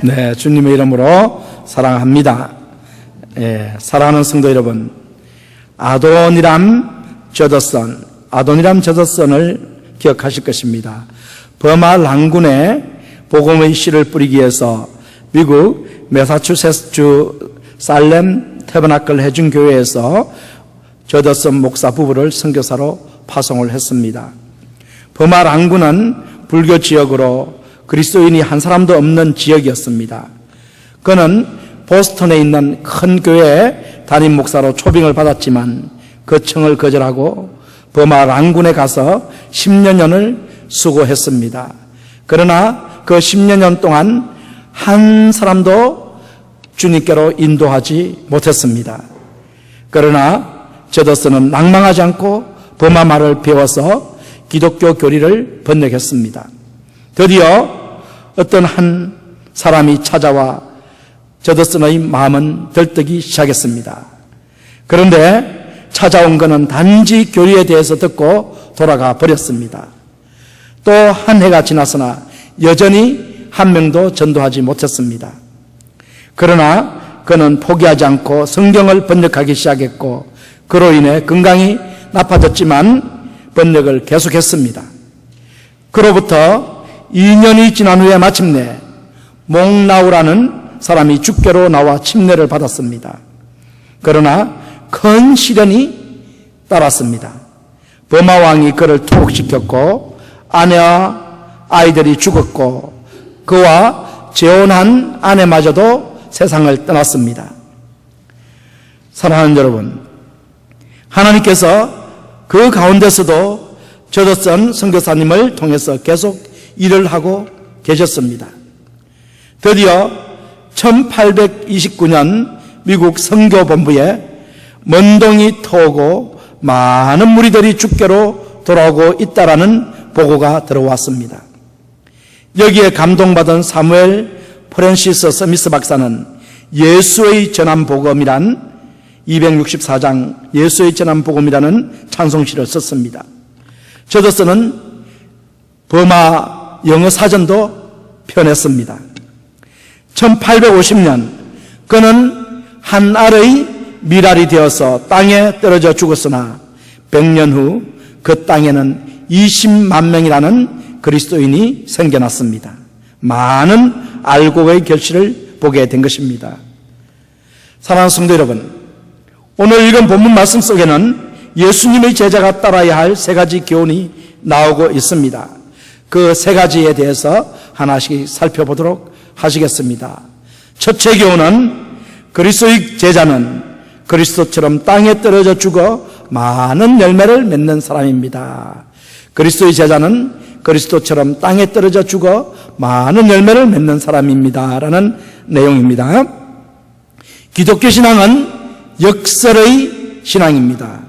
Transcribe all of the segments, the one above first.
네, 주님의 이름으로 사랑합니다. 사랑하는 성도 여러분, 아도니람 저더슨을 기억하실 것입니다. 버마 랑군에 복음의 씨를 뿌리기 위해서 미국 매사추세츠주 살렘 태버나클 해중교회에서 저더슨 목사 부부를 선교사로 파송을 했습니다. 버마 랑군은 불교 지역으로 그리스도인이 한 사람도 없는 지역이었습니다. 그는 보스턴에 있는 큰 교회에 담임 목사로 초빙을 받았지만 그 청을 거절하고 버마 랑군에 가서 10여 년을 수고했습니다. 그러나 그 10여 년 동안 한 사람도 주님께로 인도하지 못했습니다. 그러나 저더슨은 낭망하지 않고 버마 말을 배워서 기독교 교리를 번역했습니다. 드디어 어떤 한 사람이 찾아와 저더슨의 마음은 들뜨기 시작했습니다. 그런데 찾아온 그는 단지 교리에 대해서 듣고 돌아가 버렸습니다. 또 한 해가 지났으나 여전히 한 명도 전도하지 못했습니다. 그러나 그는 포기하지 않고 성경을 번역하기 시작했고 그로 인해 건강이 나빠졌지만 번역을 계속했습니다. 그로부터 2년이 지난 후에 마침내 몽나우라는 사람이 죽게로 나와 침례를 받았습니다. 그러나 큰 시련이 따랐습니다. 버마 왕이 그를 투옥시켰고 아내와 아이들이 죽었고 그와 재혼한 아내마저도 세상을 떠났습니다. 사랑하는 여러분, 하나님께서 그 가운데서도 저더슨 선교사님을 통해서 계속 일을 하고 계셨습니다. 드디어 1829년 미국 선교본부에 먼동이 터오고 많은 무리들이 주께로 돌아오고 있다라는 보고가 들어왔습니다. 여기에 감동받은 사무엘 프랜시스 스미스 박사는 예수의 전함복음이란 264장 예수의 전함복음이라는 찬송시를 썼습니다. 저더슨은 버마 영어 사전도 펴냈습니다. 1850년 그는 한 알의 미랄이 되어서 땅에 떨어져 죽었으나 100년 후 그 땅에는 20만 명이라는 그리스도인이 생겨났습니다. 많은 알곡의 결실을 보게 된 것입니다. 사랑하는 성도 여러분, 오늘 읽은 본문 말씀 속에는 예수님의 제자가 따라야 할 세 가지 교훈이 나오고 있습니다. 그 세 가지에 대해서 하나씩 살펴보도록 하시겠습니다. 첫째 교훈은 그리스도의 제자는 그리스도처럼 땅에 떨어져 죽어 많은 열매를 맺는 사람입니다. 그리스도의 제자는 그리스도처럼 땅에 떨어져 죽어 많은 열매를 맺는 사람입니다. 라는 내용입니다. 기독교 신앙은 역설의 신앙입니다.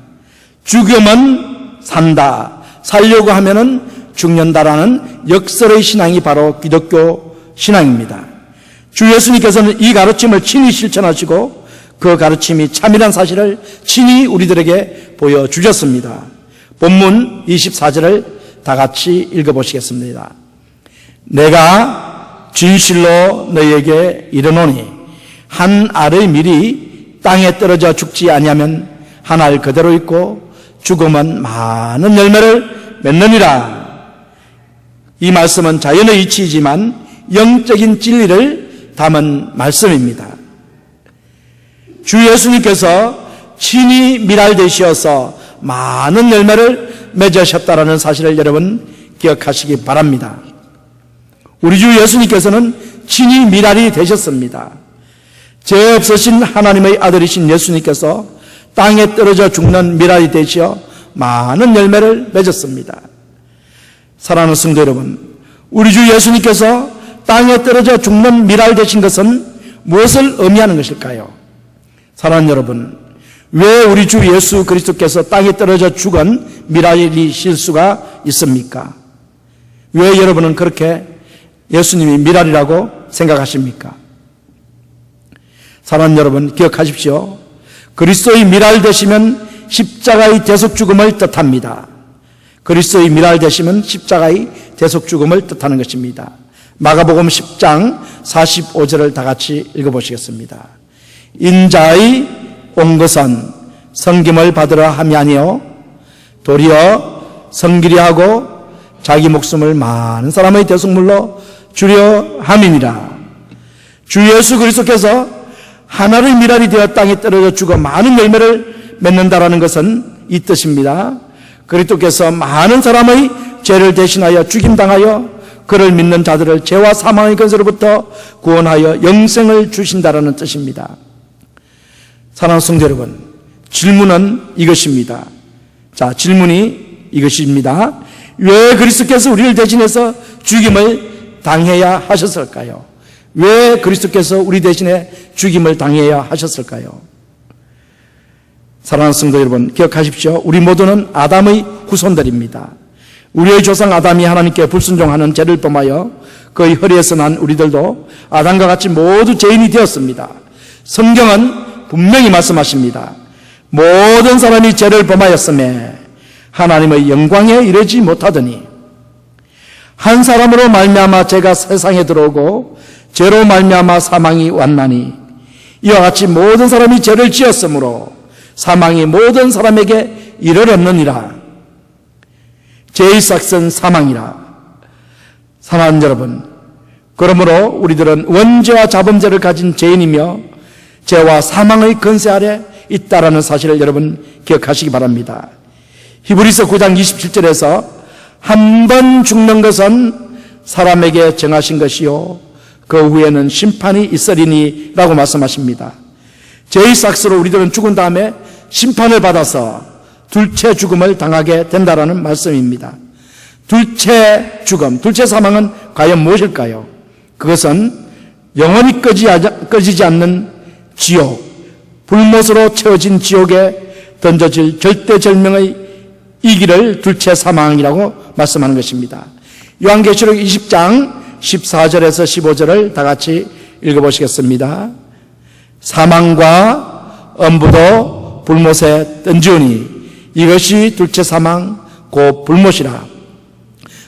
죽으면 산다, 살려고 하면은 죽는다라는 역설의 신앙이 바로 기독교 신앙입니다. 주 예수님께서는 이 가르침을 친히 실천하시고 그 가르침이 참이란 사실을 친히 우리들에게 보여주셨습니다. 본문 24절을 다 같이 읽어보시겠습니다. 내가 진실로 너희에게 이르노니 한 알의 밀이 땅에 떨어져 죽지 아니하면 한 알 그대로 있고 죽으면 많은 열매를 맺느니라. 이 말씀은 자연의 이치이지만 영적인 진리를 담은 말씀입니다. 주 예수님께서 친히 미랄 되시어서 많은 열매를 맺으셨다라는 사실을 여러분 기억하시기 바랍니다. 우리 주 예수님께서는 친히 미랄이 되셨습니다. 죄 없으신 하나님의 아들이신 예수님께서 땅에 떨어져 죽는 미랄이 되시어 많은 열매를 맺었습니다. 사랑하는 성도 여러분, 우리 주 예수님께서 땅에 떨어져 죽는 미랄 되신 것은 무엇을 의미하는 것일까요? 사랑하는 여러분, 왜 우리 주 예수 그리스도께서 땅에 떨어져 죽은 미랄이실 수가 있습니까? 왜 여러분은 그렇게 예수님이 미랄이라고 생각하십니까? 사랑하는 여러분, 기억하십시오. 그리스도의 미랄 되시면 십자가의 대속 죽음을 뜻합니다. 그리스도의 미랄 되시면 십자가의 대속 죽음을 뜻하는 것입니다. 마가복음 10장 45절을 다 같이 읽어보시겠습니다. 인자의 온 것은 섬김을 받으러 함이 아니요 도리어 섬기려 하고 자기 목숨을 많은 사람의 대속물로 주려 함이니라. 주 예수 그리스도께서 하나의 미랄이 되어 땅에 떨어져 죽어 많은 열매를 맺는다라는 것은 이 뜻입니다. 그리스도께서 많은 사람의 죄를 대신하여 죽임당하여 그를 믿는 자들을 죄와 사망의 권세로부터 구원하여 영생을 주신다라는 뜻입니다. 사랑하는 성도 여러분, 질문은 이것입니다. 자, 질문이 이것입니다. 왜 그리스도께서 우리를 대신해서 죽임을 당해야 하셨을까요? 왜 그리스도께서 우리 대신에 죽임을 당해야 하셨을까요? 사랑하는 성도 여러분, 기억하십시오. 우리 모두는 아담의 후손들입니다. 우리의 조상 아담이 하나님께 불순종하는 죄를 범하여 그의 허리에서 난 우리들도 아담과 같이 모두 죄인이 되었습니다. 성경은 분명히 말씀하십니다. 모든 사람이 죄를 범하였음에 하나님의 영광에 이르지 못하더니 한 사람으로 말미암아 죄가 세상에 들어오고 죄로 말미암아 사망이 왔나니 이와 같이 모든 사람이 죄를 지었으므로 사망이 모든 사람에게 이르렀느니라. 죄의 삭은 사망이라. 사랑하는 여러분, 그러므로 우리들은 원죄와 자범죄를 가진 죄인이며 죄와 사망의 권세 아래 있다라는 사실을 여러분 기억하시기 바랍니다. 히브리서 9장 27절에서 한 번 죽는 것은 사람에게 정하신 것이요 그 후에는 심판이 있으리니 라고 말씀하십니다. 죄의 삭스로 우리들은 죽은 다음에 심판을 받아서 둘째 죽음을 당하게 된다라는 말씀입니다. 둘째 죽음, 둘째 사망은 과연 무엇일까요? 그것은 영원히 꺼지지 않는 지옥, 불못으로 채워진 지옥에 던져질 절대절명의 이기를 둘째 사망이라고 말씀하는 것입니다. 요한계시록 20장 14절에서 15절을 다 같이 읽어보시겠습니다. 사망과 엄부도 불못에 던지오니 이것이 둘째 사망 곧 불못이라.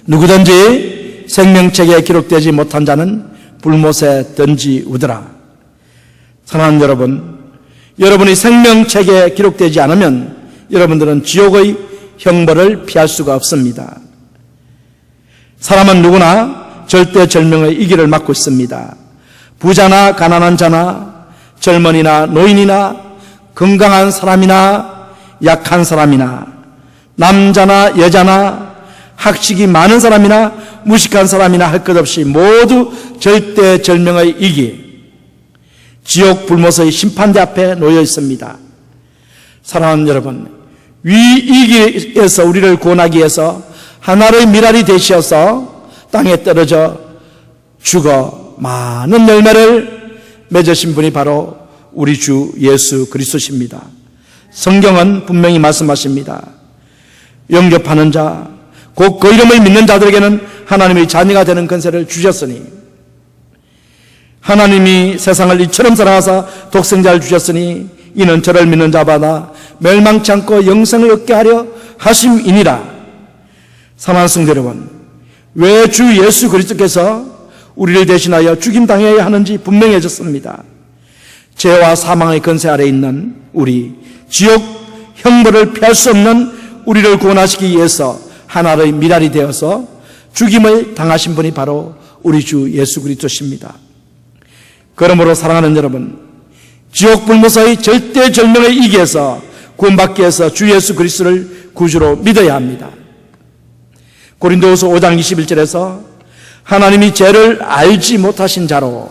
누구든지 생명책에 기록되지 못한 자는 불못에 던지우더라. 사랑하는 여러분, 여러분이 생명책에 기록되지 않으면 여러분들은 지옥의 형벌을 피할 수가 없습니다. 사람은 누구나 절대절명의 이기를 맞고 있습니다. 부자나 가난한 자나 젊은이나 노인이나 건강한 사람이나 약한 사람이나 남자나 여자나 학식이 많은 사람이나 무식한 사람이나 할 것 없이 모두 절대절명의 이기, 지옥 불못의 심판대 앞에 놓여 있습니다. 사랑하는 여러분, 위이기에서 우리를 구원하기 위해서 하나의 미랄이 되시어서 땅에 떨어져 죽어 많은 열매를 맺으신 분이 바로 우리 주 예수 그리스도십니다. 성경은 분명히 말씀하십니다. 영접하는 자, 곧 그 이름을 믿는 자들에게는 하나님의 자녀가 되는 권세를 주셨으니 하나님이 세상을 이처럼 사랑하사 독생자를 주셨으니 이는 저를 믿는 자마다 멸망치 않고 영생을 얻게 하려 하심이니라. 사랑하는 성도 여러분, 왜 주 예수 그리스도께서 우리를 대신하여 죽임당해야 하는지 분명해졌습니다. 죄와 사망의 권세 아래 있는 우리, 지옥 형벌을 피할 수 없는 우리를 구원하시기 위해서 하나의 미랄이 되어서 죽임을 당하신 분이 바로 우리 주 예수 그리스도십니다. 그러므로 사랑하는 여러분, 지옥 불못의 절대절명의 이기에서 구원받기 위해서 주 예수 그리스도를 구주로 믿어야 합니다. 고린도후서 5장 21절에서 하나님이 죄를 알지 못하신 자로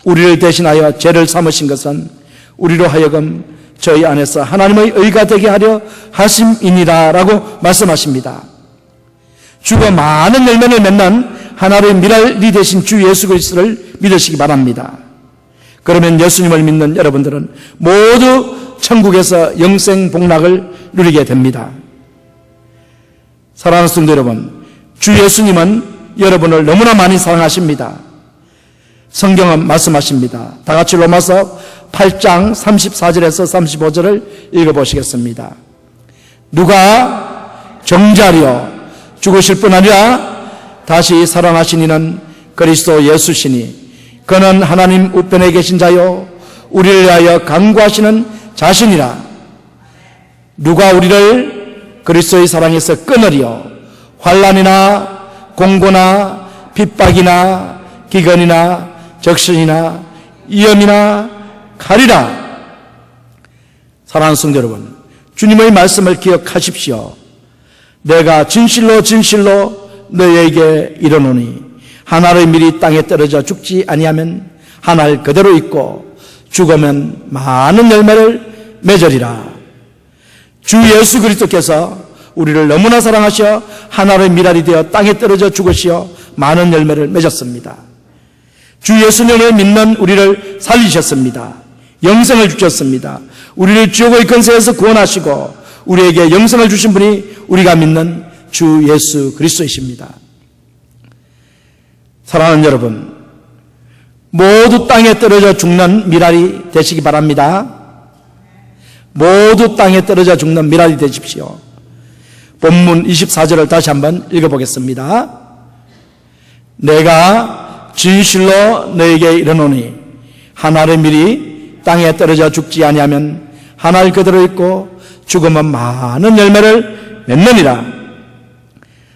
우리를 대신하여 죄를 삼으신 것은 우리로 하여금 저희 안에서 하나님의 의가 되게 하려 하심이니라 라고 말씀하십니다. 주가 많은 열매를 맺는 하나의 미랄이 되신 주 예수 그리스도를 믿으시기 바랍니다. 그러면 예수님을 믿는 여러분들은 모두 천국에서 영생 복락을 누리게 됩니다. 사랑하는 성도 여러분, 주 예수님은 여러분을 너무나 많이 사랑하십니다. 성경은 말씀하십니다. 다 같이 로마서 8장 34절에서 35절을 읽어보시겠습니다. 누가 정죄하리요? 죽으실 뿐 아니라 다시 살아나신 이는 그리스도 예수시니 그는 하나님 우편에 계신 자요 우리를 위하여 간구하시는 자신이라. 누가 우리를 그리스도의 사랑에서 끊으리요? 환난이나 공고나 핍박이나 기근이나 적신이나 위험이나 칼이라. 사랑하는 성도 여러분, 주님의 말씀을 기억하십시오. 내가 진실로 진실로 너희에게 이르노니 하나의 밀이 땅에 떨어져 죽지 아니하면 하나를 그대로 있고 죽으면 많은 열매를 맺으리라. 주 예수 그리스도께서 우리를 너무나 사랑하셔 하나의 밀알이 되어 땅에 떨어져 죽으시어 많은 열매를 맺었습니다. 주 예수님을 믿는 우리를 살리셨습니다. 영생을 주셨습니다. 우리를 지옥의 권세에서 구원하시고 우리에게 영생을 주신 분이 우리가 믿는 주 예수 그리스도이십니다. 사랑하는 여러분, 모두 땅에 떨어져 죽는 밀알이 되시기 바랍니다. 모두 땅에 떨어져 죽는 밀알이 되십시오. 본문 24절을 다시 한번 읽어보겠습니다. 내가 진실로 너에게 이르노니 하나의 밀이 땅에 떨어져 죽지 아니하면 하나를 그대로 있고 죽으면 많은 열매를 맺느니라.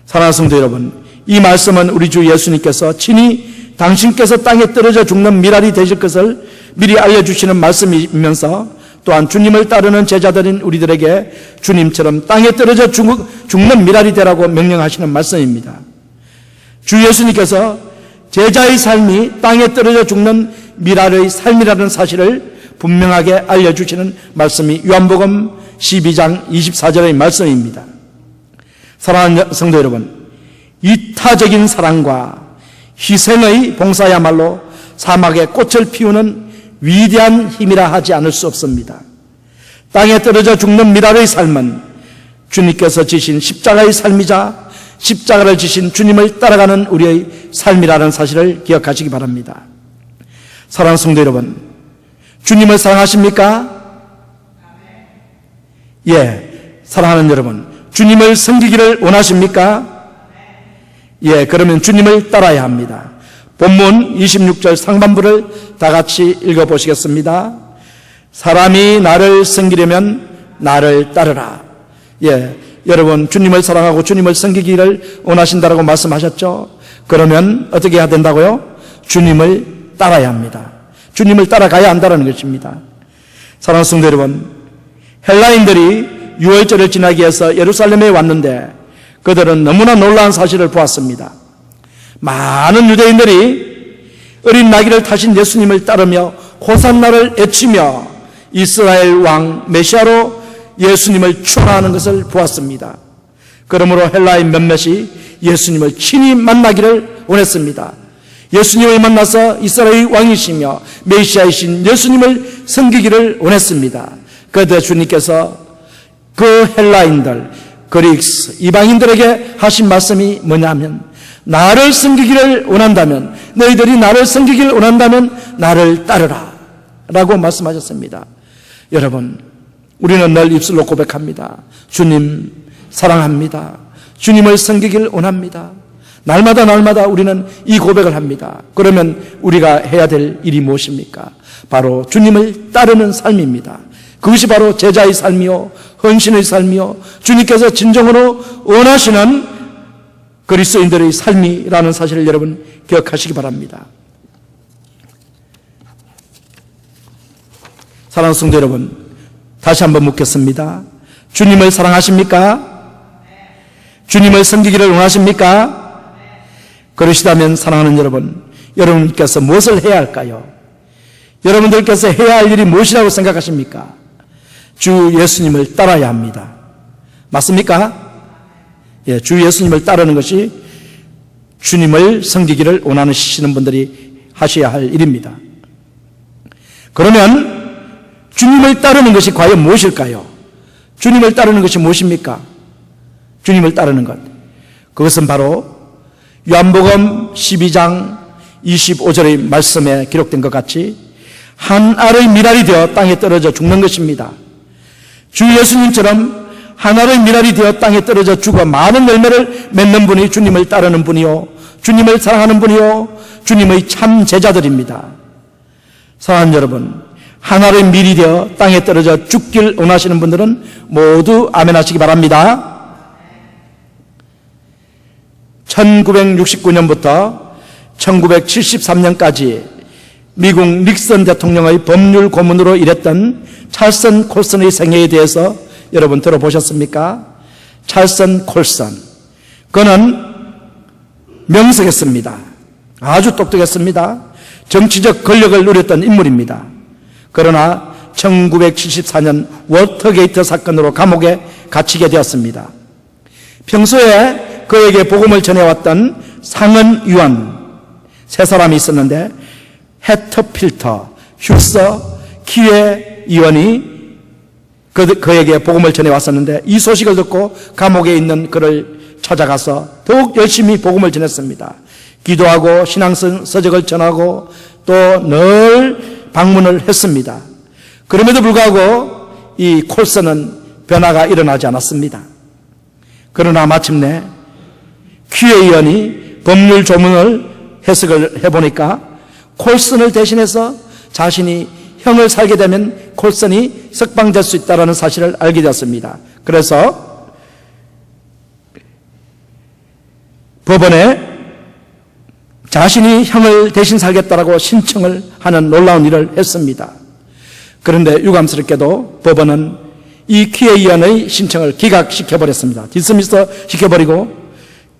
사랑하는 성도 여러분, 이 말씀은 우리 주 예수님께서 친히 당신께서 땅에 떨어져 죽는 밀알이 되실 것을 미리 알려주시는 말씀이면서 또한 주님을 따르는 제자들인 우리들에게 주님처럼 땅에 떨어져 죽는 밀알이 되라고 명령하시는 말씀입니다. 주 예수님께서 제자의 삶이 땅에 떨어져 죽는 밀알의 삶이라는 사실을 분명하게 알려주시는 말씀이 요한복음 12장 24절의 말씀입니다. 사랑하는 성도 여러분, 이타적인 사랑과 희생의 봉사야말로 사막에 꽃을 피우는 위대한 힘이라 하지 않을 수 없습니다. 땅에 떨어져 죽는 밀알의 삶은 주님께서 지신 십자가의 삶이자 십자가를 지신 주님을 따라가는 우리의 삶이라는 사실을 기억하시기 바랍니다. 사랑하는 성도 여러분, 주님을 사랑하십니까? 예, 사랑하는 여러분, 주님을 섬기기를 원하십니까? 예, 그러면 주님을 따라야 합니다. 본문 26절 상반부를 다 같이 읽어보시겠습니다. 사람이 나를 섬기려면 나를 따르라. 예, 여러분 주님을 사랑하고 주님을 섬기기를 원하신다라고 말씀하셨죠. 그러면 어떻게 해야 된다고요? 주님을 따라야 합니다. 주님을 따라가야 한다는 것입니다. 사랑하는 성도 여러분, 헬라인들이 유월절을 지나기 위해서 예루살렘에 왔는데 그들은 너무나 놀라운 사실을 보았습니다. 많은 유대인들이 어린 나귀를 타신 예수님을 따르며 호산나를 외치며 이스라엘 왕 메시아로 예수님을 축하하는 것을 보았습니다. 그러므로 헬라인 몇몇이 예수님을 친히 만나기를 원했습니다. 예수님을 만나서 이스라엘 왕이시며 메시아이신 예수님을 섬기기를 원했습니다. 그때 주님께서 그 헬라인들, 그리스, 이방인들에게 하신 말씀이 뭐냐면 나를 섬기기를 원한다면, 너희들이 나를 섬기기를 원한다면 나를 따르라 라고 말씀하셨습니다. 여러분, 우리는 늘 입술로 고백합니다. 주님 사랑합니다. 주님을 섬기기를 원합니다. 날마다 우리는 이 고백을 합니다. 그러면 우리가 해야 될 일이 무엇입니까? 바로 주님을 따르는 삶입니다. 그것이 바로 제자의 삶이요, 헌신의 삶이요, 주님께서 진정으로 원하시는 그리스도인들의 삶이라는 사실을 여러분 기억하시기 바랍니다. 사랑하는 성도 여러분, 다시 한번 묻겠습니다. 주님을 사랑하십니까? 주님을 섬기기를 원하십니까? 그러시다면 사랑하는 여러분, 여러분께서 무엇을 해야 할까요? 여러분들께서 해야 할 일이 무엇이라고 생각하십니까? 주 예수님을 따라야 합니다. 맞습니까? 예, 주 예수님을 따르는 것이 주님을 섬기기를 원하시는 분들이 하셔야 할 일입니다. 그러면 주님을 따르는 것이 과연 무엇일까요? 주님을 따르는 것이 무엇입니까? 주님을 따르는 것, 그것은 바로 요한복음 12장 25절의 말씀에 기록된 것 같이 한 알의 밀알이 되어 땅에 떨어져 죽는 것입니다. 주 예수님처럼 한 알의 밀알이 되어 땅에 떨어져 죽어 많은 열매를 맺는 분이 주님을 따르는 분이요, 주님을 사랑하는 분이요 주님의 참 제자들입니다. 사랑하는 여러분, 하나의 밀이 되어 땅에 떨어져 죽길 원하시는 분들은 모두 아멘 하시기 바랍니다. 1969년부터 1973년까지 미국 닉슨 대통령의 법률 고문으로 일했던 찰슨 콜슨의 생애에 대해서 여러분 들어보셨습니까? 찰슨 콜슨, 그는 명석했습니다. 아주 똑똑했습니다. 정치적 권력을 누렸던 인물입니다. 그러나 1974년 워터게이트 사건으로 감옥에 갇히게 되었습니다. 평소에 그에게 복음을 전해왔던 상원의원 세 사람이 있었는데 해터필터, 휴서, 키웨 의원이 그에게 복음을 전해왔었는데 이 소식을 듣고 감옥에 있는 그를 찾아가서 더욱 열심히 복음을 전했습니다. 기도하고 신앙서적을 전하고 또 늘 방문을 했습니다. 그럼에도 불구하고 이 콜슨은 변화가 일어나지 않았습니다. 그러나 마침내 키웨 의원이 법률 조문을 해석을 해보니까 콜슨을 대신해서 자신이 형을 살게 되면 콜슨이 석방될 수 있다는 사실을 알게 되었습니다. 그래서 법원에 자신이 형을 대신 살겠다라고 신청을 하는 놀라운 일을 했습니다. 그런데 유감스럽게도 법원은 이 키웨 의원의 신청을 기각시켜버렸습니다. 디스미스 시켜버리고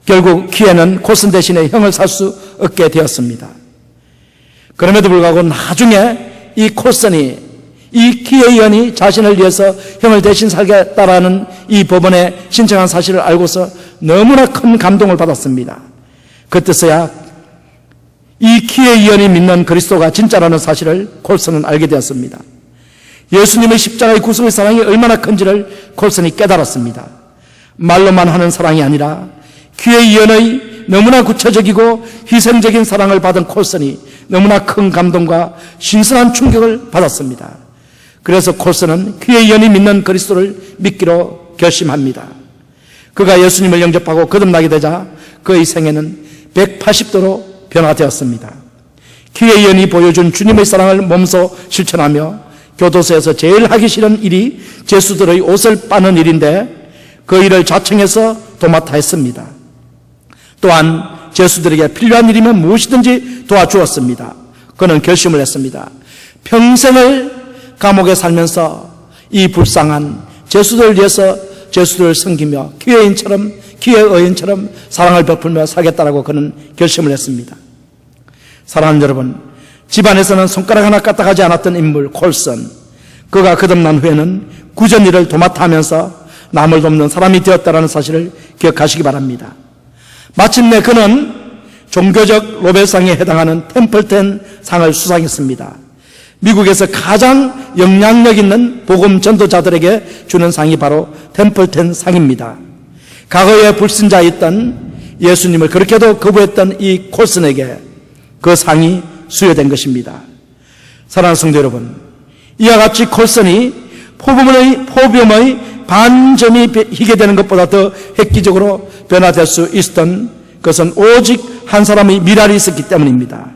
결국 키웨는 콜슨 대신에 형을 살 수 없게 되었습니다. 그럼에도 불구하고 나중에 이 콜슨이 이 키웨 의원이 자신을 위해서 형을 대신 살겠다라는 이 법원에 신청한 사실을 알고서 너무나 큰 감동을 받았습니다. 그때서야 이 키웨 의원이 믿는 그리스도가 진짜라는 사실을 콜슨은 알게 되었습니다. 예수님의 십자가의 구속의 사랑이 얼마나 큰지를 콜슨이 깨달았습니다. 말로만 하는 사랑이 아니라 키웨 의원의 너무나 구체적이고 희생적인 사랑을 받은 콜슨이 너무나 큰 감동과 신선한 충격을 받았습니다. 그래서 콜슨은 키웨 의원이 믿는 그리스도를 믿기로 결심합니다. 그가 예수님을 영접하고 거듭나게 되자 그의 생애는 180도로 변화되었습니다. 키웨 의원이 보여준 주님의 사랑을 몸소 실천하며 교도소에서 제일 하기 싫은 일이 죄수들의 옷을 빠는 일인데 그 일을 자청해서 도맡아 했습니다. 또한 죄수들에게 필요한 일이면 무엇이든지 도와주었습니다. 그는 결심을 했습니다. 평생을 감옥에 살면서 이 불쌍한 죄수들을 위해서 죄수들을 섬기며 키웨 의원처럼 사랑을 베풀며 살겠다라고 그는 결심을 했습니다. 사랑하는 여러분, 집안에서는 손가락 하나 까딱하지 않았던 인물 콜슨, 그가 거듭난 후에는 구전 일을 도맡아 하면서 남을 돕는 사람이 되었다는 사실을 기억하시기 바랍니다. 마침내 그는 종교적 노벨상에 해당하는 템플턴 상을 수상했습니다. 미국에서 가장 영향력 있는 복음 전도자들에게 주는 상이 바로 템플턴 상입니다. 과거에 불신자였던 예수님을 그렇게도 거부했던 이 콜슨에게 그 상이 수여된 것입니다. 사랑하는 성도 여러분, 이와 같이 콜슨이 포비움의 반점이 희게 되는 것보다 더 획기적으로 변화될 수 있었던 것은 오직 한 사람의 미랄이 있었기 때문입니다.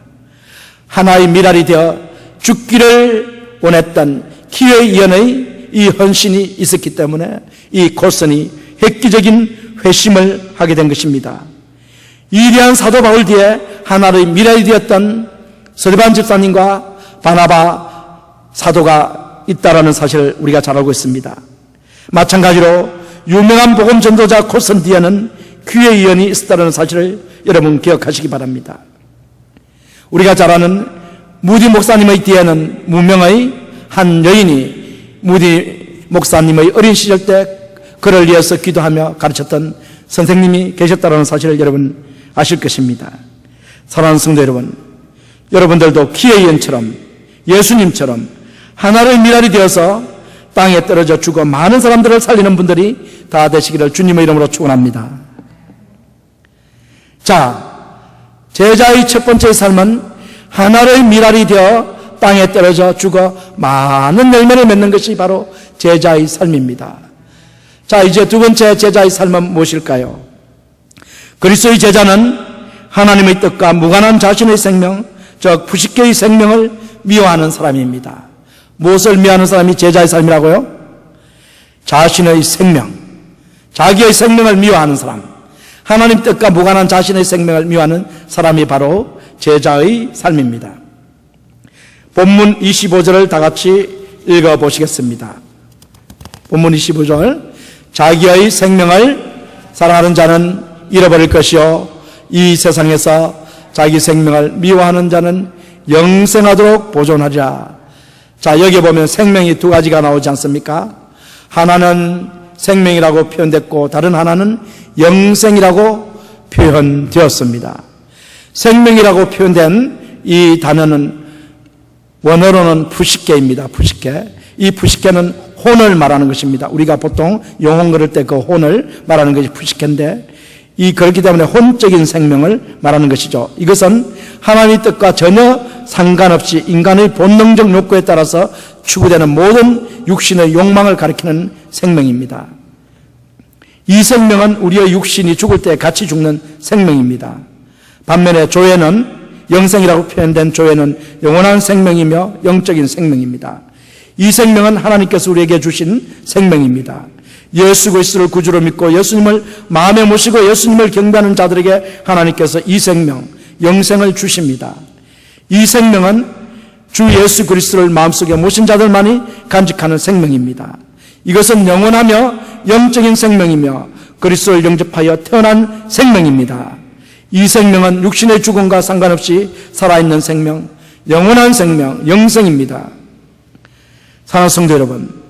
하나의 미랄이 되어 죽기를 원했던 키웨 의원의 이 헌신이 있었기 때문에 이 콜슨이 획기적인 회심을 하게 된 것입니다. 위대한 사도 바울 뒤에 하나의 미랄이 되었던 스데반 집사님과 바나바 사도가 있다라는 사실을 우리가 잘 알고 있습니다. 마찬가지로 유명한 복음 전도자 콜슨 뒤에는 키웨 의원이 있었다는 사실을 여러분 기억하시기 바랍니다. 우리가 잘 아는 무디 목사님의 뒤에는 무명의 한 여인이 무디 목사님의 어린 시절 때 그를 위해서 기도하며 가르쳤던 선생님이 계셨다는 사실을 여러분 아실 것입니다. 사랑하는 성도 여러분, 여러분들도 키웨 의원처럼 예수님처럼 하나의 미랄이 되어서 땅에 떨어져 죽어 많은 사람들을 살리는 분들이 다 되시기를 주님의 이름으로 축원합니다. 자, 제자의 첫 번째 삶은 하나의 미랄이 되어 땅에 떨어져 죽어 많은 열매를 맺는 것이 바로 제자의 삶입니다. 자, 이제 두 번째 제자의 삶은 무엇일까요? 그리스도의 제자는 하나님의 뜻과 무관한 자신의 생명, 즉 부식계의 생명을 미워하는 사람입니다. 무엇을 미워하는 사람이 제자의 삶이라고요? 자신의 생명, 자기의 생명을 미워하는 사람, 하나님 뜻과 무관한 자신의 생명을 미워하는 사람이 바로 제자의 삶입니다. 본문 25절을 다 같이 읽어보시겠습니다. 본문 25절, 자기의 생명을 사랑하는 자는 잃어버릴 것이요 이 세상에서 자기 생명을 미워하는 자는 영생하도록 보존하리라. 자, 여기 보면 생명이 두 가지가 나오지 않습니까? 하나는 생명이라고 표현됐고 다른 하나는 영생이라고 표현되었습니다. 생명이라고 표현된 이 단어는 원어로는 푸시케입니다. 푸시케. 이 푸시케는 혼을 말하는 것입니다. 우리가 보통 영혼 걸을 때 그 혼을 말하는 것이 푸시케인데 그렇기 때문에 혼적인 생명을 말하는 것이죠. 이것은 하나님의 뜻과 전혀 상관없이 인간의 본능적 욕구에 따라서 추구되는 모든 육신의 욕망을 가리키는 생명입니다. 이 생명은 우리의 육신이 죽을 때 같이 죽는 생명입니다. 반면에 조회는 영생이라고 표현된 조회는 영원한 생명이며 영적인 생명입니다. 이 생명은 하나님께서 우리에게 주신 생명입니다. 예수 그리스도를 구주로 믿고 예수님을 마음에 모시고 예수님을 경배하는 자들에게 하나님께서 이 생명, 영생을 주십니다. 이 생명은 주 예수 그리스도를 마음속에 모신 자들만이 간직하는 생명입니다. 이것은 영원하며 영적인 생명이며 그리스도를 영접하여 태어난 생명입니다. 이 생명은 육신의 죽음과 상관없이 살아있는 생명, 영원한 생명, 영생입니다. 사랑하는 성도 여러분,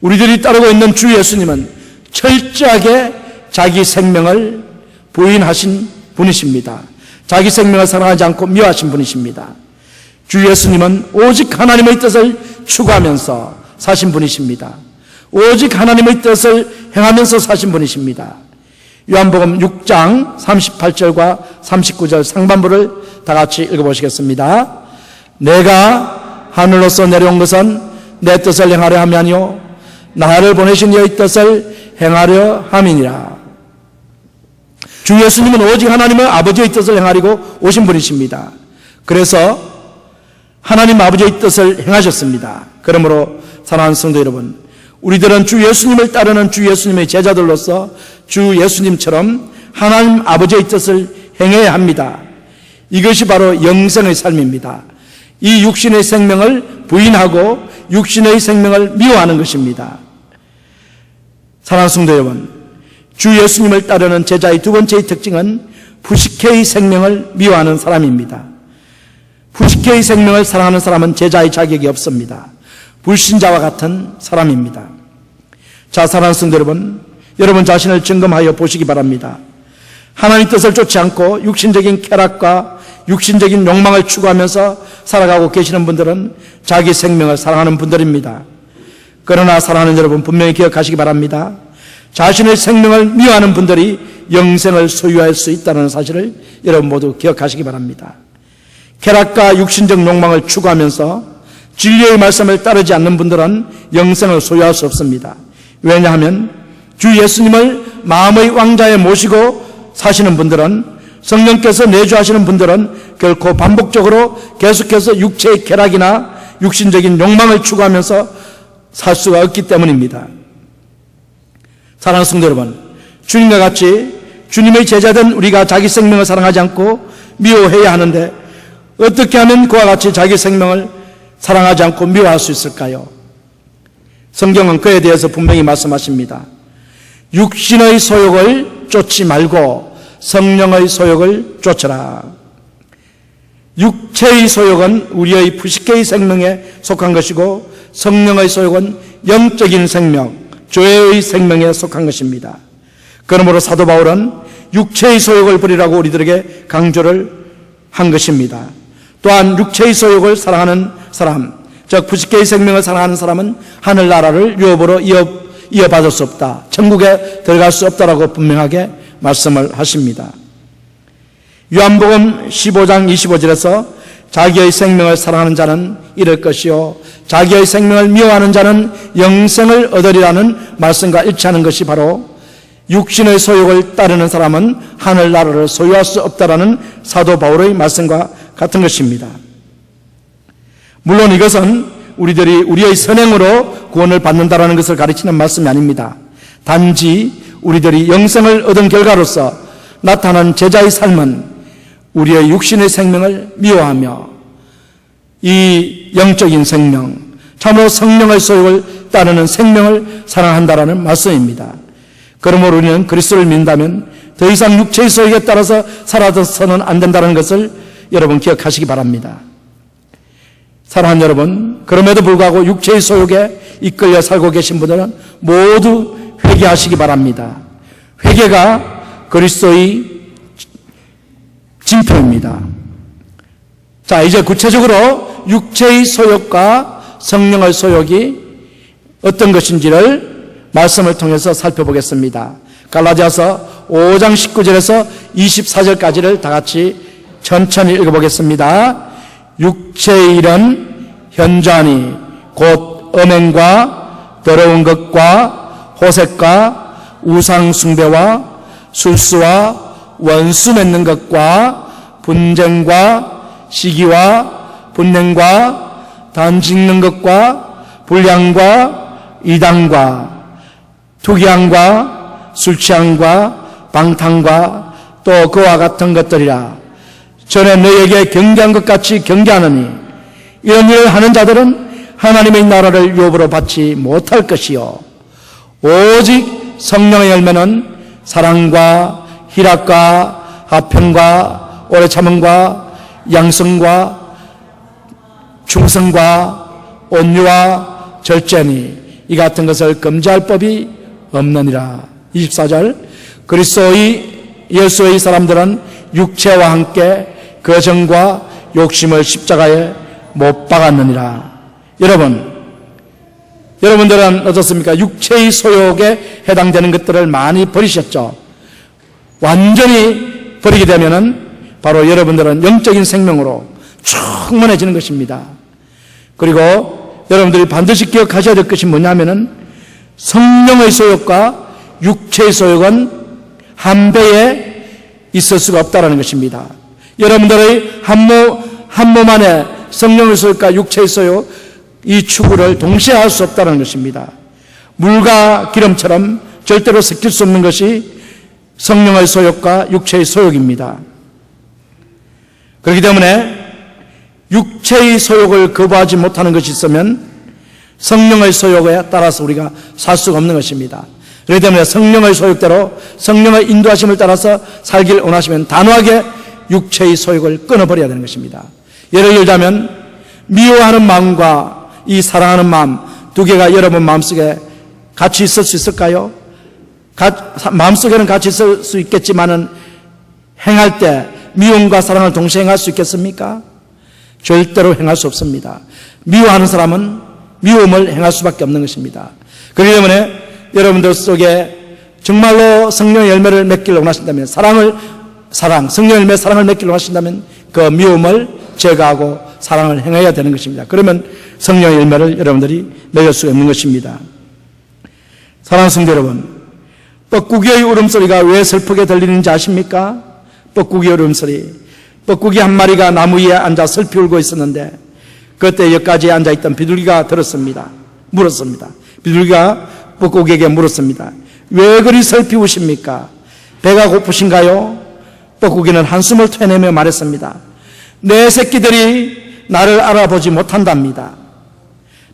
우리들이 따르고 있는 주 예수님은 철저하게 자기 생명을 부인하신 분이십니다. 자기 생명을 사랑하지 않고 미워하신 분이십니다. 주 예수님은 오직 하나님의 뜻을 추구하면서 사신 분이십니다. 오직 하나님의 뜻을 행하면서 사신 분이십니다. 요한복음 6장 38절과 39절 상반부를 다 같이 읽어보시겠습니다. 내가 하늘로서 내려온 것은 내 뜻을 행하려 함이 아니요 나를 보내신 이의 뜻을 행하려 함이니라. 주 예수님은 오직 하나님의 아버지의 뜻을 행하려고 오신 분이십니다. 그래서 하나님 아버지의 뜻을 행하셨습니다. 그러므로 사랑하는 성도 여러분, 우리들은 주 예수님을 따르는 주 예수님의 제자들로서 주 예수님처럼 하나님 아버지의 뜻을 행해야 합니다. 이것이 바로 영생의 삶입니다. 이 육신의 생명을 부인하고 육신의 생명을 미워하는 것입니다. 사랑하는 성도 여러분, 주 예수님을 따르는 제자의 두 번째의 특징은 부식회의 생명을 미워하는 사람입니다. 부식회의 생명을 사랑하는 사람은 제자의 자격이 없습니다. 불신자와 같은 사람입니다. 자, 사랑하는 성도 여러분, 여러분 자신을 점검하여 보시기 바랍니다. 하나님 뜻을 쫓지 않고 육신적인 쾌락과 육신적인 욕망을 추구하면서 살아가고 계시는 분들은 자기 생명을 사랑하는 분들입니다. 그러나 사랑하는 여러분, 분명히 기억하시기 바랍니다. 자신의 생명을 미워하는 분들이 영생을 소유할 수 있다는 사실을 여러분 모두 기억하시기 바랍니다. 쾌락과 육신적 욕망을 추구하면서 진리의 말씀을 따르지 않는 분들은 영생을 소유할 수 없습니다. 왜냐하면 주 예수님을 마음의 왕자에 모시고 사시는 분들은, 성령께서 내주하시는 분들은 결코 반복적으로 계속해서 육체의 쾌락이나 육신적인 욕망을 추구하면서 살 수가 없기 때문입니다. 사랑하는 성도 여러분, 주님과 같이 주님의 제자된 우리가 자기 생명을 사랑하지 않고 미워해야 하는데 어떻게 하면 그와 같이 자기 생명을 사랑하지 않고 미워할 수 있을까요? 성경은 그에 대해서 분명히 말씀하십니다. 육신의 소욕을 쫓지 말고 성령의 소욕을 쫓으라. 육체의 소욕은 우리의 부식계의 생명에 속한 것이고 성령의 소욕은 영적인 생명, 조회의 생명에 속한 것입니다. 그러므로 사도 바울은 육체의 소욕을 버리라고 우리들에게 강조를 한 것입니다. 또한 육체의 소욕을 사랑하는 사람, 즉 부식계의 생명을 사랑하는 사람은 하늘나라를 유업으로 이어받을 수 없다, 천국에 들어갈 수 없다라고 분명하게 말씀을 하십니다. 요한복음 15장 25절에서 자기의 생명을 사랑하는 자는 잃을 것이요 자기의 생명을 미워하는 자는 영생을 얻으리라는 말씀과 일치하는 것이 바로 육신의 소욕을 따르는 사람은 하늘나라를 소유할 수 없다라는 사도 바울의 말씀과 같은 것입니다. 물론 이것은 우리들이 우리의 선행으로 구원을 받는다라는 것을 가르치는 말씀이 아닙니다. 단지 우리들이 영생을 얻은 결과로서 나타난 제자의 삶은 우리의 육신의 생명을 미워하며 이 영적인 생명, 참으로 성령의 소욕을 따르는 생명을 사랑한다라는 말씀입니다. 그러므로 우리는 그리스도를 믿는다면 더 이상 육체의 소욕에 따라서 살아서는 안 된다는 것을 여러분 기억하시기 바랍니다. 사랑하는 여러분, 그럼에도 불구하고 육체의 소욕에 이끌려 살고 계신 분들은 모두 회개하시기 바랍니다. 회개가 그리스도의 징표입니다. 자, 이제 구체적으로 육체의 소욕과 성령의 소욕이 어떤 것인지를 말씀을 통해서 살펴보겠습니다. 갈라디아서 5장 19절에서 24절까지를 다 같이 천천히 읽어보겠습니다. 육체의 일은 현저하니 곧 음행과 더러운 것과 호색과 우상 숭배와 술수와 원수 맺는 것과 분쟁과 시기와 분냉과 단짓는 것과 불량과 이단과 투기함과 술취함과 방탕과 또 그와 같은 것들이라. 전에 너에게 경계한 것 같이 경계하느니 이런 일을 하는 자들은 하나님의 나라를 유업으로 받지 못할 것이요 오직 성령의 열매는 사랑과 희락과 화평과 오래 참음과 양성과 충성과 온유와 절제니 이 같은 것을 금지할 법이 없느니라. 24절 그리스도의 예수의 사람들은 육체와 함께 그 정과 욕심을 십자가에 못 박았느니라. 여러분들은 어떻습니까? 육체의 소욕에 해당되는 것들을 많이 버리셨죠. 완전히 버리게 되면은 바로 여러분들은 영적인 생명으로 충만해지는 것입니다. 그리고 여러분들이 반드시 기억하셔야 될 것이 뭐냐면은 성령의 소욕과 육체의 소욕은 한 배에 있을 수가 없다는 것입니다. 여러분들의 한 몸 안에 성령의 소욕과 육체의 소욕 이 추구를 동시에 할 수 없다는 것입니다. 물과 기름처럼 절대로 섞일 수 없는 것이 성령의 소욕과 육체의 소욕입니다. 그렇기 때문에 육체의 소욕을 거부하지 못하는 것이 있으면 성령의 소욕에 따라서 우리가 살 수가 없는 것입니다. 그렇기 때문에 성령의 소욕대로 성령의 인도하심을 따라서 살길 원하시면 단호하게 육체의 소욕을 끊어버려야 되는 것입니다. 예를 들자면 미워하는 마음과 이 사랑하는 마음 두 개가 여러분 마음속에 같이 있을 수 있을까요? 마음속에는 같이 있을 수 있겠지만은 행할 때 미움과 사랑을 동시에 행할 수 있겠습니까? 절대로 행할 수 없습니다. 미워하는 사람은 미움을 행할 수밖에 없는 것입니다. 그렇기 때문에 여러분들 속에 정말로 성령의 열매를 맺기를 원하신다면 성령의 열매 사랑을 맺기를 원하신다면 그 미움을 제거하고 사랑을 행해야 되는 것입니다. 그러면 성령의 열매를 여러분들이 맺을 수 있는 것입니다. 사랑하는 성도 여러분, 뻐꾸기의 울음소리가 왜 슬프게 들리는지 아십니까? 뻐꾸기의 울음소리. 뻐꾸기 한 마리가 나무 위에 앉아 슬피 울고 있었는데 그때 여기까지 앉아있던 비둘기가 물었습니다. 비둘기가 뻐꾸기에게 물었습니다. 왜 그리 슬피 우십니까? 배가 고프신가요? 뻐꾸기는 한숨을 토해내며 말했습니다. 내 새끼들이 나를 알아보지 못한답니다.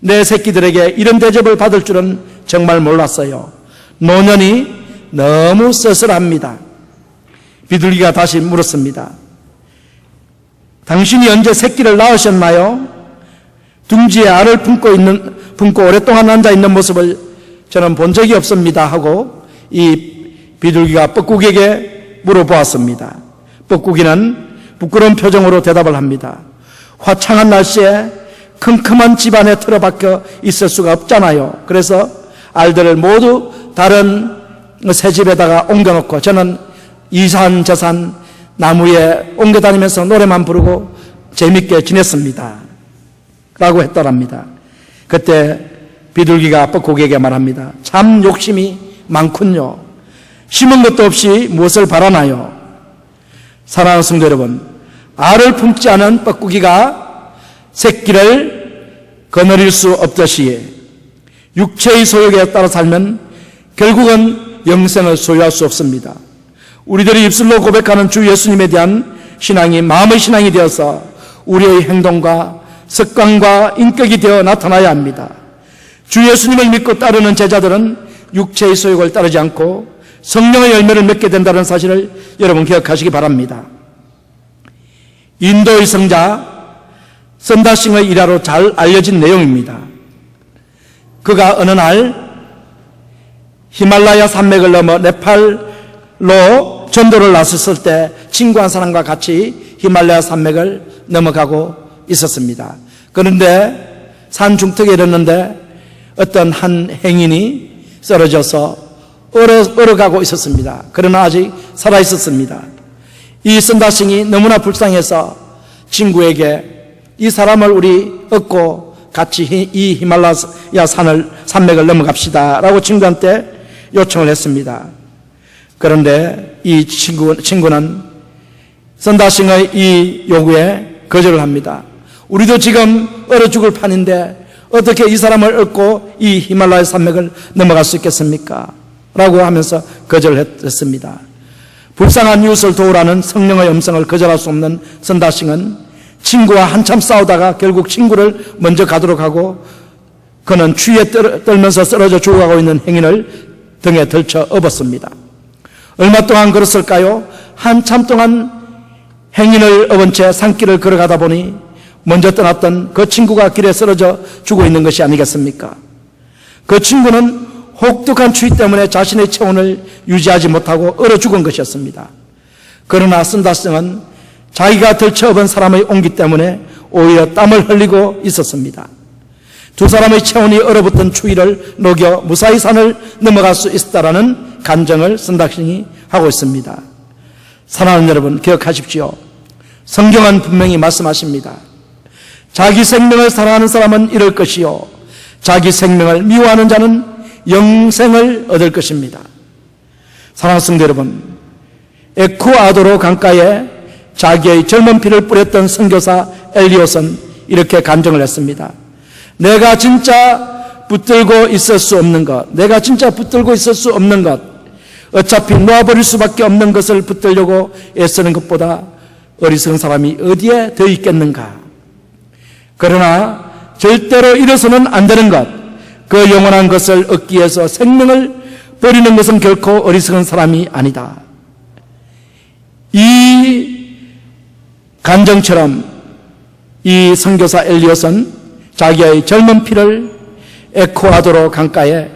내 새끼들에게 이런 대접을 받을 줄은 정말 몰랐어요. 노년이 너무 쓸쓸합니다. 비둘기가 다시 물었습니다. 당신이 언제 새끼를 낳으셨나요? 둥지에 알을 품고 오랫동안 앉아있는 모습을 저는 본 적이 없습니다 하고 이 비둘기가 뻐꾸기에게 물어보았습니다. 뻐꾸기는 부끄러운 표정으로 대답을 합니다. 화창한 날씨에 큼큼한 집안에 틀어박혀 있을 수가 없잖아요. 그래서 알들을 모두 다른 새 집에다가 옮겨놓고 저는 이산 저산 나무에 옮겨다니면서 노래만 부르고 재밌게 지냈습니다 라고 했더랍니다. 그때 비둘기가 뻐꾸기에게 말합니다. 참 욕심이 많군요. 심은 것도 없이 무엇을 바라나요? 사랑하는 성도 여러분, 알을 품지 않은 뻐꾸기가 새끼를 거느릴 수 없듯이 육체의 소욕에 따라 살면 결국은 영생을 소유할 수 없습니다. 우리들이 입술로 고백하는 주 예수님에 대한 신앙이 마음의 신앙이 되어서 우리의 행동과 습관과 인격이 되어 나타나야 합니다. 주 예수님을 믿고 따르는 제자들은 육체의 소욕을 따르지 않고 성령의 열매를 맺게 된다는 사실을 여러분 기억하시기 바랍니다. 인도의 성자 선다싱의 일화로 잘 알려진 내용입니다. 그가 어느 날 히말라야 산맥을 넘어 네팔로 전도를 나섰을 때 친구 한 사람과 같이 히말라야 산맥을 넘어가고 있었습니다. 그런데 산 중턱에 이르렀는데 어떤 한 행인이 쓰러져서 얼어가고 있었습니다. 그러나 아직 살아 있었습니다. 이 선다싱이 너무나 불쌍해서 친구에게 이 사람을 우리 얻고 같이 이 히말라야 산맥을 넘어갑시다 라고 친구한테 요청을 했습니다. 그런데 이 친구는 선다싱의 이 요구에 거절을 합니다. 우리도 지금 얼어 죽을 판인데 어떻게 이 사람을 얻고 이 히말라야 산맥을 넘어갈 수 있겠습니까? 라고 하면서 거절을 했습니다. 불쌍한 이웃을 도우라는 성령의 음성을 거절할 수 없는 선다싱은 친구와 한참 싸우다가 결국 친구를 먼저 가도록 하고 그는 추위에 떨면서 쓰러져 죽어가고 있는 행인을 등에 들쳐 업었습니다. 얼마 동안 걸었을까요? 한참 동안 행인을 업은 채 산길을 걸어가다 보니 먼저 떠났던 그 친구가 길에 쓰러져 죽어 있는 것이 아니겠습니까? 그 친구는 혹독한 추위 때문에 자신의 체온을 유지하지 못하고 얼어 죽은 것이었습니다. 그러나 선다싱은 자기가 들쳐업은 사람의 온기 때문에 오히려 땀을 흘리고 있었습니다. 두 사람의 체온이 얼어붙은 추위를 녹여 무사히 산을 넘어갈 수 있었다라는 간증을 선다싱이 하고 있습니다. 사랑하는 여러분, 기억하십시오. 성경은 분명히 말씀하십니다. 자기 생명을 사랑하는 사람은 이럴 것이요 자기 생명을 미워하는 자는 영생을 얻을 것입니다. 사랑하는 성도 여러분, 에쿠아도르 강가에 자기의 젊은 피를 뿌렸던 선교사 엘리엇은 이렇게 간증을 했습니다. 내가 진짜 붙들고 있을 수 없는 것, 내가 진짜 붙들고 있을 수 없는 것, 어차피 놓아버릴 수밖에 없는 것을 붙들려고 애쓰는 것보다 어리석은 사람이 어디에 더 있겠는가. 그러나 절대로 잃어서는 안 되는 것, 그 영원한 것을 얻기 위해서 생명을 버리는 것은 결코 어리석은 사람이 아니다. 이 간정처럼 이 선교사 엘리엇은 자기의 젊은 피를 에쿠아도르 강가에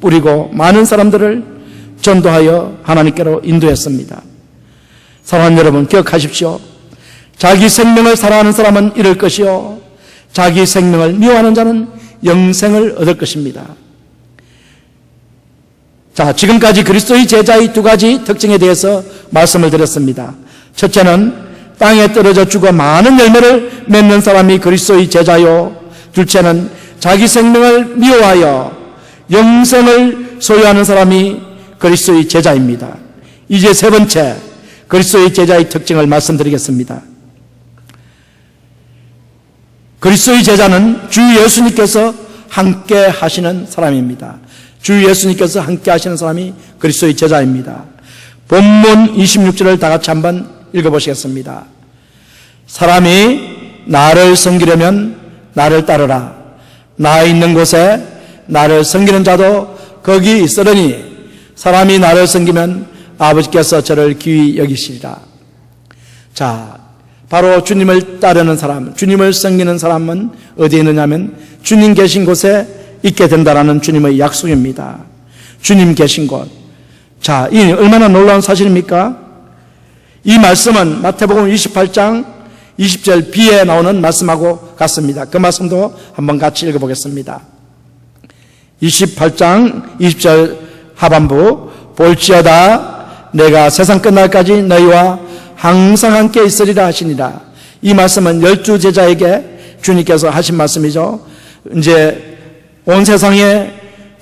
뿌리고 많은 사람들을 전도하여 하나님께로 인도했습니다. 사랑하는 여러분, 기억하십시오. 자기 생명을 사랑하는 사람은 잃을 것이요 자기 생명을 미워하는 자는 영생을 얻을 것입니다. 자, 지금까지 그리스도의 제자의 두 가지 특징에 대해서 말씀을 드렸습니다. 첫째는 땅에 떨어져 죽어 많은 열매를 맺는 사람이 그리스도의 제자요, 둘째는 자기 생명을 미워하여 영생을 소유하는 사람이 그리스도의 제자입니다. 이제 세 번째 그리스도의 제자의 특징을 말씀드리겠습니다. 그리스도의 제자는 주 예수님께서 함께 하시는 사람입니다. 주 예수님께서 함께 하시는 사람이 그리스도의 제자입니다. 본문 26절을 다 같이 한번 읽어보시겠습니다. 사람이 나를 섬기려면 나를 따르라. 나 있는 곳에 나를 섬기는 자도 거기 있으려니 사람이 나를 섬기면 아버지께서 저를 귀히 여기시리라. 자, 바로 주님을 따르는 사람, 주님을 섬기는 사람은 어디에 있느냐면 주님 계신 곳에 있게 된다라는 주님의 약속입니다. 주님 계신 곳. 자, 이 얼마나 놀라운 사실입니까? 이 말씀은 마태복음 28장 20절 B에 나오는 말씀하고 같습니다. 그 말씀도 한번 같이 읽어보겠습니다. 28장 20절 하반부, 볼지어다 내가 세상 끝날까지 너희와 항상 함께 있으리라 하시니라. 이 말씀은 12 제자에게 주님께서 하신 말씀이죠. 이제 온 세상에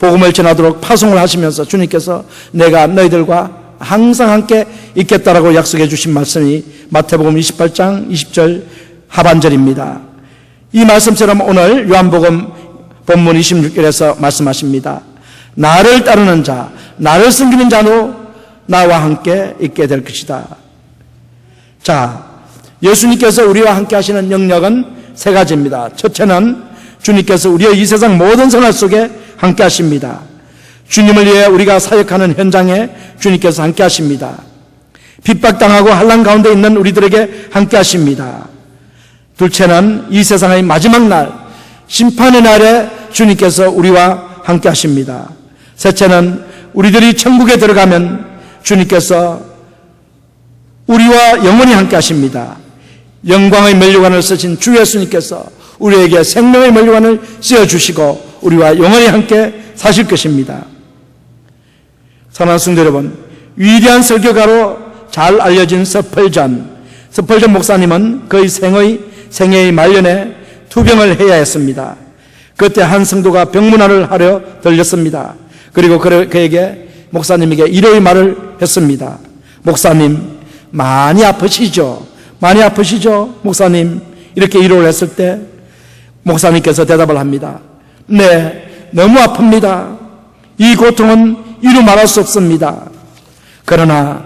복음을 전하도록 파송을 하시면서 주님께서 내가 너희들과 항상 함께 있겠다라고 약속해 주신 말씀이 마태복음 28장 20절 하반절입니다. 이 말씀처럼 오늘 요한복음 본문 26절에서 말씀하십니다. 나를 따르는 자, 나를 섬기는 자로 나와 함께 있게 될 것이다. 자, 예수님께서 우리와 함께 하시는 영역은 세 가지입니다. 첫째는 주님께서 우리의 이 세상 모든 생활 속에 함께 하십니다. 주님을 위해 우리가 사역하는 현장에 주님께서 함께 하십니다. 핍박당하고 환난 가운데 있는 우리들에게 함께 하십니다. 둘째는 이 세상의 마지막 날, 심판의 날에 주님께서 우리와 함께 하십니다. 셋째는 우리들이 천국에 들어가면 주님께서 우리와 영원히 함께 하십니다. 영광의 면류관을 쓰신 주 예수님께서 우리에게 생명의 면류관을 씌워주시고 우리와 영원히 함께 사실 것입니다. 사랑하는 성도 여러분, 위대한 설교가로 잘 알려진 스펄전 목사님은 그의 생애의 말년에 투병을 해야 했습니다. 그때 한 성도가 병문안을 하려 들렸습니다. 그리고 그에게 목사님에게 이러한 말을 했습니다. 목사님, 많이 아프시죠? 목사님, 이렇게 위로를 했을 때 목사님께서 대답을 합니다. 네, 너무 아픕니다. 이 고통은 이루 말할 수 없습니다. 그러나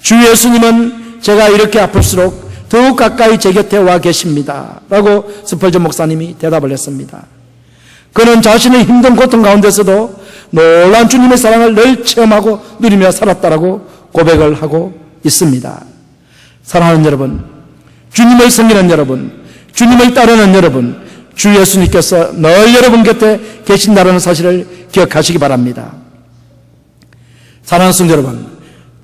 주 예수님은 제가 이렇게 아플수록 더욱 가까이 제 곁에 와 계십니다. 라고 스펄전 목사님이 대답을 했습니다. 그는 자신의 힘든 고통 가운데서도 놀라운 주님의 사랑을 늘 체험하고 누리며 살았다라고 고백을 하고 있습니다. 사랑하는 여러분, 주님을 섬기는 여러분, 주님을 따르는 여러분, 주 예수님께서 늘 여러분 곁에 계신다는 사실을 기억하시기 바랍니다. 사랑하는 성도 여러분,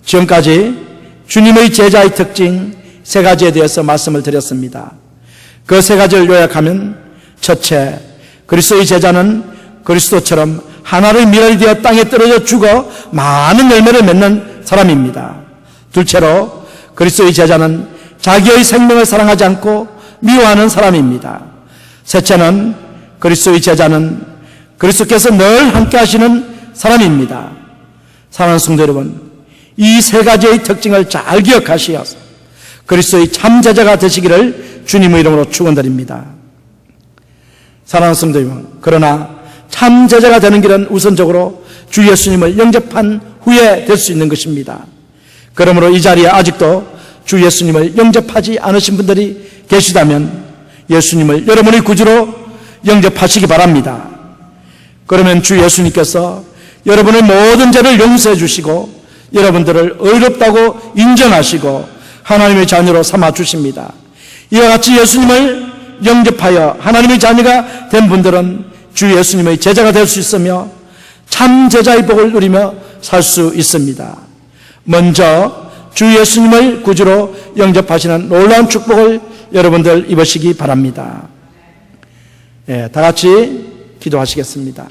지금까지 주님의 제자의 특징 세 가지에 대해서 말씀을 드렸습니다. 그 세 가지를 요약하면, 첫째, 그리스도의 제자는 그리스도처럼 하나의 미랄이 되어 땅에 떨어져 죽어 많은 열매를 맺는 사람입니다. 둘째로, 그리스도의 제자는 자기의 생명을 사랑하지 않고 미워하는 사람입니다. 셋째는, 그리스도의 제자는 그리스도께서 늘 함께 하시는 사람입니다. 사랑하는 성도 여러분, 이 세 가지의 특징을 잘 기억하시어서 그리스도의 참 제자가 되시기를 주님의 이름으로 축원드립니다. 사랑하는 성도 여러분, 그러나 참 제자가 되는 길은 우선적으로 주 예수님을 영접한 후에 될 수 있는 것입니다. 그러므로 이 자리에 아직도 주 예수님을 영접하지 않으신 분들이 계시다면 예수님을 여러분의 구주로 영접하시기 바랍니다. 그러면 주 예수님께서 여러분의 모든 죄를 용서해 주시고 여러분들을 의롭다고 인정하시고 하나님의 자녀로 삼아 주십니다. 이와 같이 예수님을 영접하여 하나님의 자녀가 된 분들은 주 예수님의 제자가 될 수 있으며 참 제자의 복을 누리며 살 수 있습니다. 먼저 주 예수님을 구주로 영접하시는 놀라운 축복을 여러분들 입으시기 바랍니다. 다 같이 기도하시겠습니다.